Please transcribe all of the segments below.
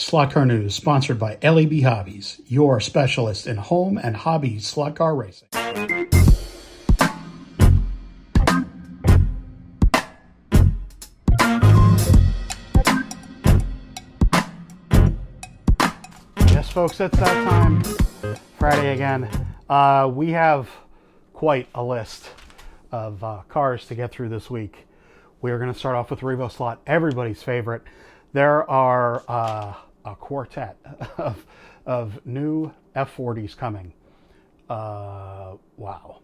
Slot Car News, sponsored by LEB Hobbies, your specialist in home and hobby slot car racing. Yes, folks, it's that time. Friday again. We have quite a list of cars to get through this week. We are going to start off with Revo Slot, everybody's favorite. There are a quartet of new F40s coming. Wow,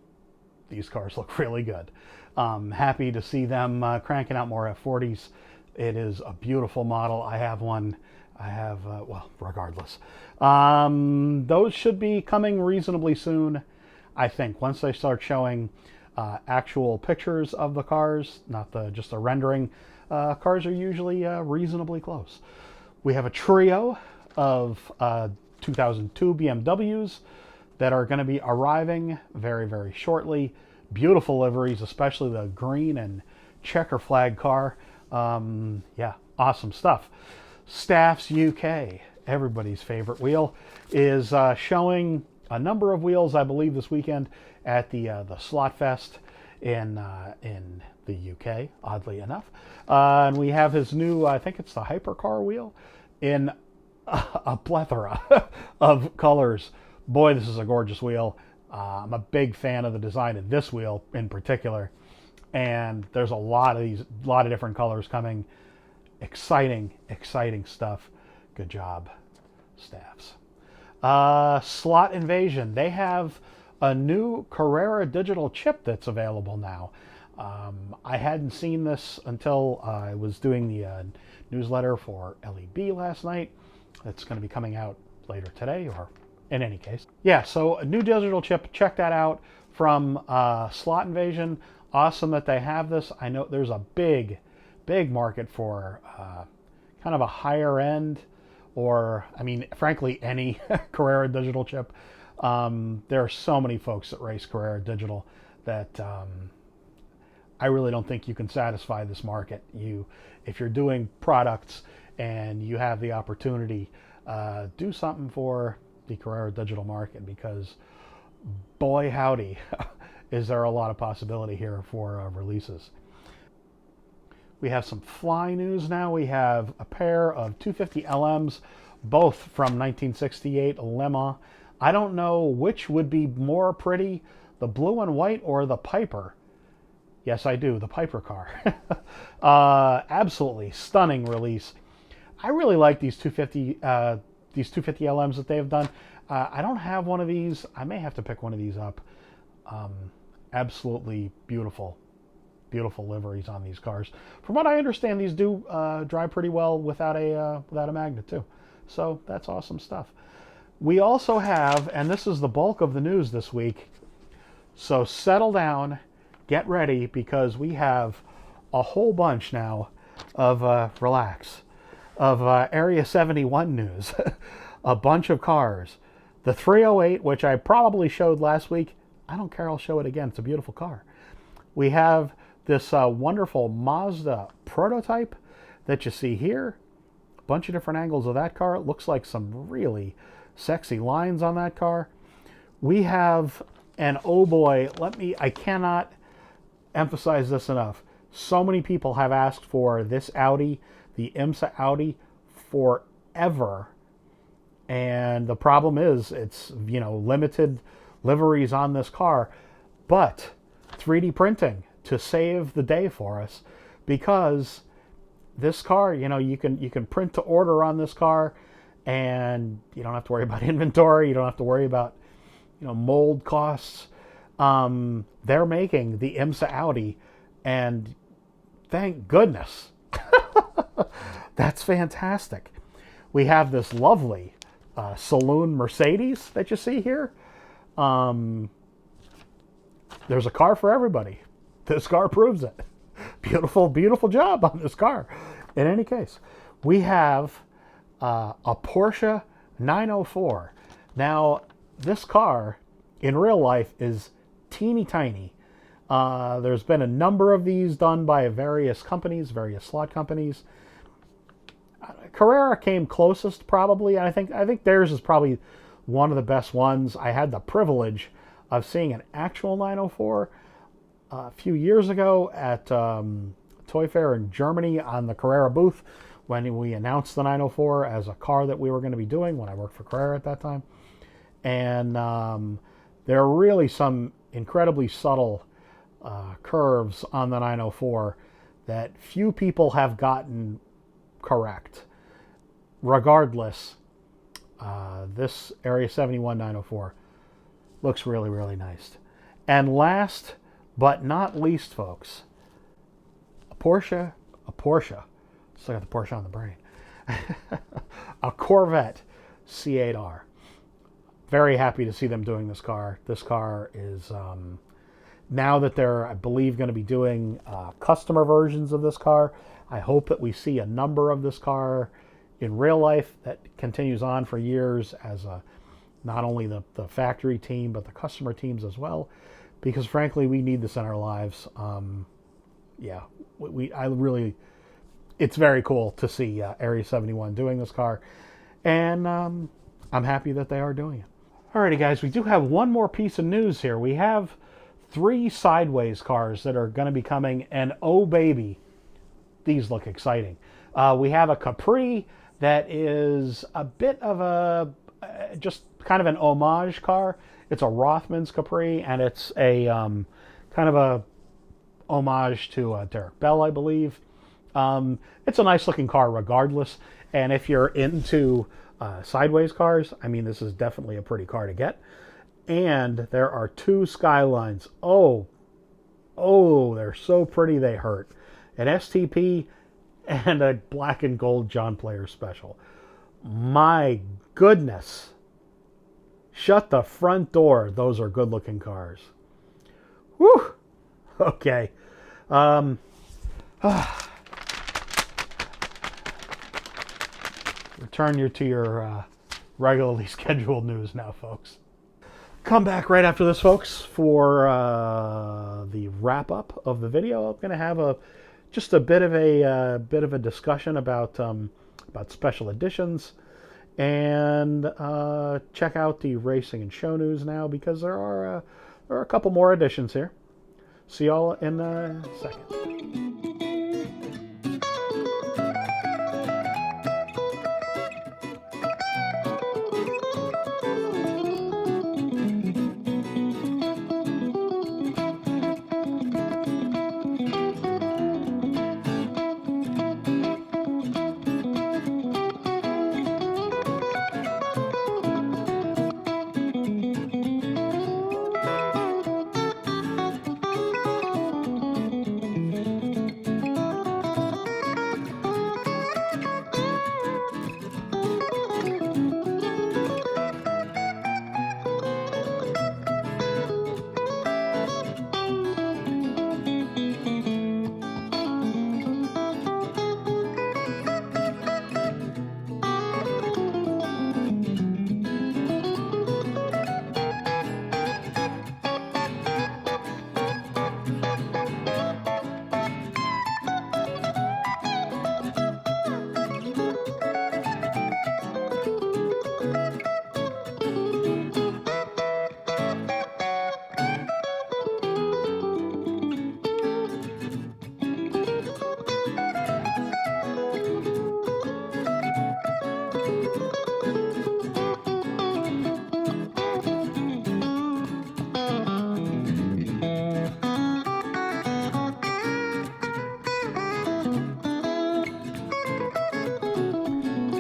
these cars look really good. Happy to see them cranking out more F40s. It is a beautiful model. I have one. I have, well, regardless. Those should be coming reasonably soon, I think, once they start showing actual pictures of the cars, not just a rendering. Cars are usually reasonably close. We have a trio of 2002 BMWs that are going to be arriving very, very shortly. Beautiful liveries, especially the green and checker flag car. Yeah, awesome stuff. Staff's UK, everybody's favorite wheel, is showing a number of wheels, I believe, this weekend at the Slot Fest in the UK, oddly enough. And we have his new, I think it's the Hypercar wheel, in a plethora of colors. Boy, this is a gorgeous wheel. I'm a big fan of the design of this wheel in particular. And there's a lot of different colors coming. Exciting stuff. Good job, Staffs. Slot Invasion. They have a new Carrera digital chip that's available now. I hadn't seen this until I was doing the newsletter for LEB last night. It's going to be coming out later today, or in any case. Yeah, so a new digital chip. Check that out from Slot Invasion. Awesome that they have this. I know there's a big market for kind of a higher end, or, I mean, frankly, any Carrera digital chip. There are so many folks that race Carrera digital that I really don't think you can satisfy this market. If you're doing products and you have the opportunity, do something for the Carrera digital market, because boy howdy, is there a lot of possibility here for releases. We have some fly news now. We have a pair of 250 LMs, both from 1968 Le Mans. I don't know which would be more pretty, the blue and white or the Piper. Yes, I do, the Piper car. Absolutely stunning release. I really like these 250 LMs that they have done. I don't have one of these. I may have to pick one of these up. Absolutely beautiful liveries on these cars. From what I understand, these do drive pretty well without a magnet too. So that's awesome stuff. We also have, and this is the bulk of the news this week, so settle down, get ready, because we have a whole bunch now of Area 71 news. A bunch of cars. The 308, which I probably showed last week, I don't care, I'll show it again. It's a beautiful car. We have this wonderful Mazda prototype that you see here. A bunch of different angles of that car. It looks like some really sexy lines on that car. We have, and oh boy, I cannot emphasize this enough. So many people have asked for this Audi, the IMSA Audi, forever. And the problem is, it's, limited liveries on this car, but 3D printing to save the day for us, because this car, you can print to order on this car, and you don't have to worry about inventory. You don't have to worry about mold costs. They're making the IMSA Audi, and thank goodness. That's fantastic. We have this lovely saloon Mercedes that you see here. There's a car for everybody. This car proves it. Beautiful job on this car. In any case, we have a Porsche 904. Now, this car in real life is teeny tiny. There's been a number of these done by various companies, various slot companies. Carrera came closest probably. I think theirs is probably one of the best ones. I had the privilege of seeing an actual 904 a few years ago at Toy Fair in Germany on the Carrera booth when we announced the 904 as a car that we were going to be doing when I worked for Carrera at that time. And there are really some incredibly subtle curves on the 904 that few people have gotten correct. Regardless, this Area 71 904 looks really, really nice. And last but not least, folks, a Porsche, still got the Porsche on the brain, a Corvette C8R. Very happy to see them doing this car. This car is, now that they're, I believe, going to be doing customer versions of this car, I hope that we see a number of this car in real life that continues on for years as not only the factory team, but the customer teams as well. Because frankly, we need this in our lives. It's very cool to see Area 71 doing this car. And I'm happy that they are doing it. Alrighty, guys, we do have one more piece of news here. We have 3 Sideways cars that are going to be coming, and oh baby, these look exciting. We have a Capri that is a bit of a, just kind of an homage car. It's a Rothmans Capri, and it's a kind of a homage to Derek Bell, I believe. It's a nice looking car regardless, and if you're into Sideways cars, I mean, this is definitely a pretty car to get. And there are 2 Skylines. Oh, they're so pretty they hurt. An STP and a black and gold John Player Special. My goodness. Shut the front door. Those are good looking cars. Whew. Okay. Return you to your regularly scheduled news now, folks. Come back right after this, folks, for the wrap up of the video. I'm going to have just a bit of a discussion about special editions, and check out the racing and show news now, because there are a couple more editions here. See y'all in a second.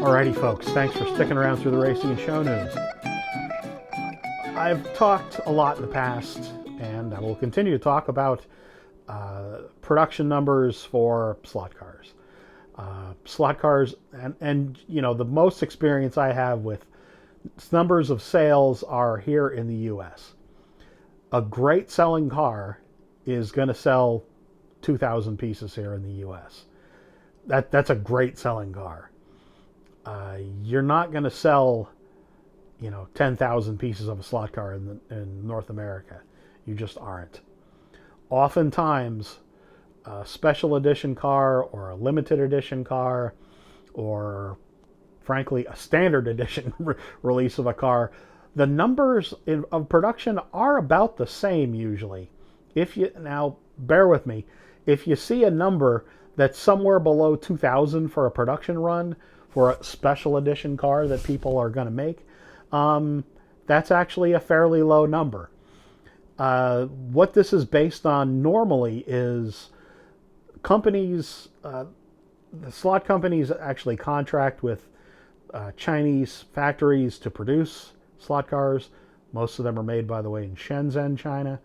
Alrighty, folks, thanks for sticking around through the racing and show news. I've talked a lot in the past, and I will continue to talk about production numbers for slot cars. Slot cars, and you know, the most experience I have with numbers of sales are here in the U.S. A great selling car is going to sell 2,000 pieces here in the U.S. That's a great selling car. You're not going to sell, 10,000 pieces of a slot car in North America. You just aren't. Oftentimes, a special edition car or a limited edition car or frankly a standard edition release of a car, the numbers of production are about the same usually. If you now bear with me, if you see a number that's somewhere below 2,000 for a production run for a special edition car that people are going to make, that's actually a fairly low number. What this is based on normally is companies, the slot companies actually contract with Chinese factories to produce slot cars. Most of them are made, by the way, in Shenzhen, China,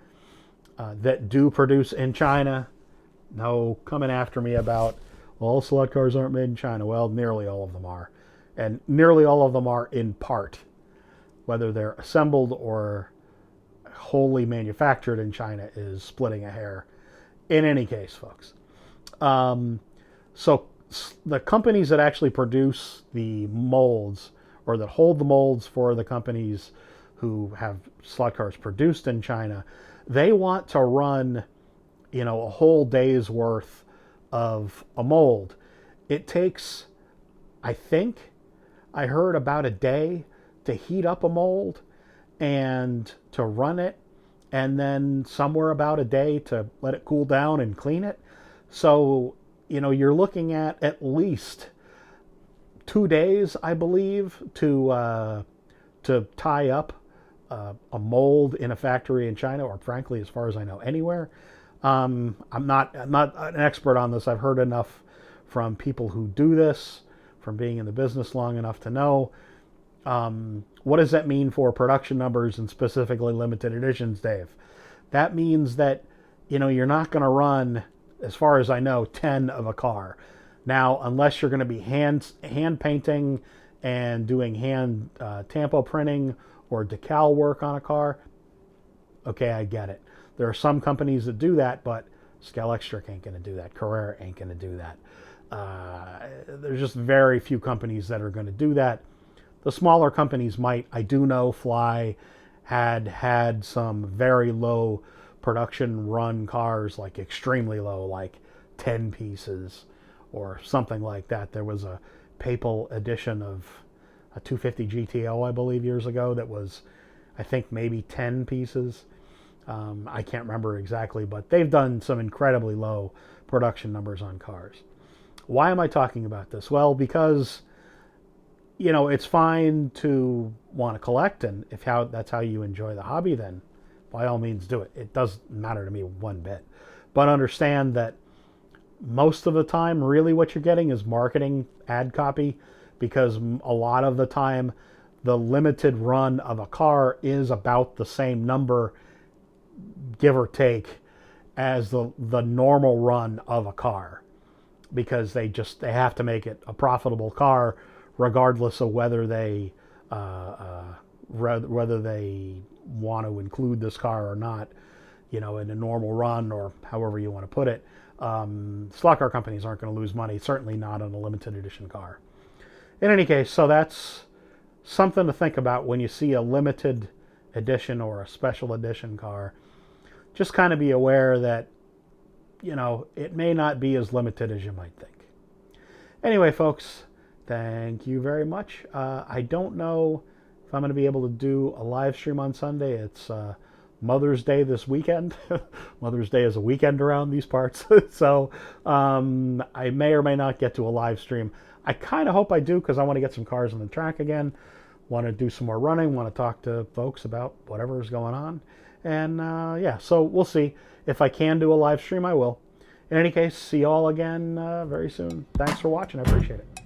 that do produce in China. No coming after me about, well, all slot cars aren't made in China. Well, nearly all of them are. And nearly all of them are in part. Whether they're assembled or wholly manufactured in China is splitting a hair. In any case, folks. So the companies that actually produce the molds, or that hold the molds for the companies who have slot cars produced in China, they want to run, a whole day's worth of a mold. It takes, I think, I heard about a day to heat up a mold and to run it, and then somewhere about a day to let it cool down and clean it. So, you're looking at least 2 days, I believe, to tie up a mold in a factory in China, or frankly, as far as I know, anywhere. I'm not an expert on this. I've heard enough from people who do this, from being in the business long enough to know. What does that mean for production numbers and specifically limited editions, Dave? That means that, you're not going to run, as far as I know, 10 of a car. Now, unless you're going to be hand painting and doing hand tampo printing or decal work on a car, okay, I get it. There are some companies that do that, but Scalextric ain't going to do that. Carrera ain't going to do that. There's just very few companies that are going to do that. The smaller companies might. I do know Fly had some very low production run cars, like extremely low, like 10 pieces or something like that. There was a Papal edition of a 250 GTO, I believe, years ago that was, I think, maybe 10 pieces. I can't remember exactly, but they've done some incredibly low production numbers on cars. Why am I talking about this? Well, because, it's fine to want to collect, and if that's how you enjoy the hobby, then by all means do it. It doesn't matter to me one bit. But understand that most of the time, really what you're getting is marketing ad copy, because a lot of the time, the limited run of a car is about the same number, give or take, as the normal run of a car, because they have to make it a profitable car, regardless of whether they want to include this car or not, in a normal run, or however you want to put it. Slot car companies aren't going to lose money, certainly not on a limited edition car. In any case, so that's something to think about when you see a limited edition or a special edition car. Just kind of be aware that, it may not be as limited as you might think. Anyway, folks, thank you very much. I don't know if I'm going to be able to do a live stream on Sunday. It's Mother's Day this weekend. Mother's Day is a weekend around these parts. So I may or may not get to a live stream. I kind of hope I do, because I want to get some cars on the track again. Want to do some more running. Want to talk to folks about whatever is going on. And yeah, so we'll see. If I can do a live stream, I will. In any case, see you all again very soon. Thanks for watching. I appreciate it.